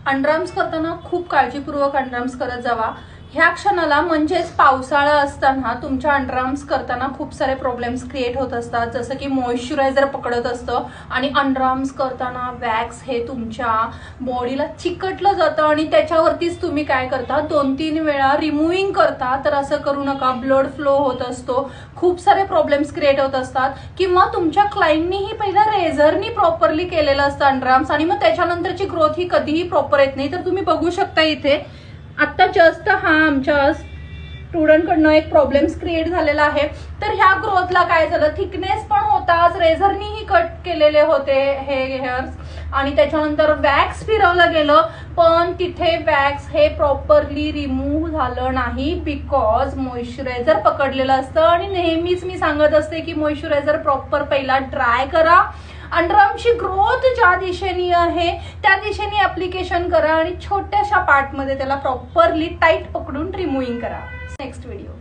Underarms करताना खूप काळजीपूर्वक अंडरआर्म्स करत जावा। ह्या क्षणाला म्हणजेच पावसाळा असताना तुमच्या अंडरआर्म्स करताना खूप सारे प्रॉब्लेम्स क्रिएट होत असतात, जसं की मॉइश्चरायझर पकडत असतं आणि अंडरआर्म्स करताना वॅक्स हे तुमच्या बॉडीला चिकटलं जातं आणि त्याच्यावरतीच तुम्ही काय करता 2-3 वेळा रिमूव्हिंग करता। तर असं करू नका, ब्लड फ्लो होत असतो, खूप सारे प्रॉब्लेम्स क्रिएट होत असतात। किंवा तुमच्या क्लायंटनीही पहिला रेझरनी प्रॉपरली केलेलं असतं अंडरआर्म्स आणि मग त्याच्यानंतरची ग्रोथ ही कधीही प्रॉपर येत नाही। तर तुम्ही बघू शकता इथे आता जस्ट हा आमच्या स्टुडंटकडनं एक प्रॉब्लेम्स क्रिएट झालेला आहे। तर ह्या ग्रोथला काय झालं, थिकनेस पण होताच, रेझरनीही कट केलेले होते हे हेअर्स आणि त्याच्यानंतर वॅक्स फिरवलं गेलं, पण तिथे वॅक्स हे प्रॉपरली रिमूव्ह झालं नाही बिकॉज मॉइश्चरायझर पकडलेलं असतं। आणि नेहमीच मी सांगत असते की मॉइश्चरायझर प्रॉपर पहिला ड्राय करा, अंडरआर्मची ग्रोथ ज्या दिशेने आहे त्या दिशेने ऍप्लिकेशन करा आणि छोट्याशा पार्टमध्ये त्याला प्रॉपरली टाईट पकडून रिमूव्हिंग करा। Next video.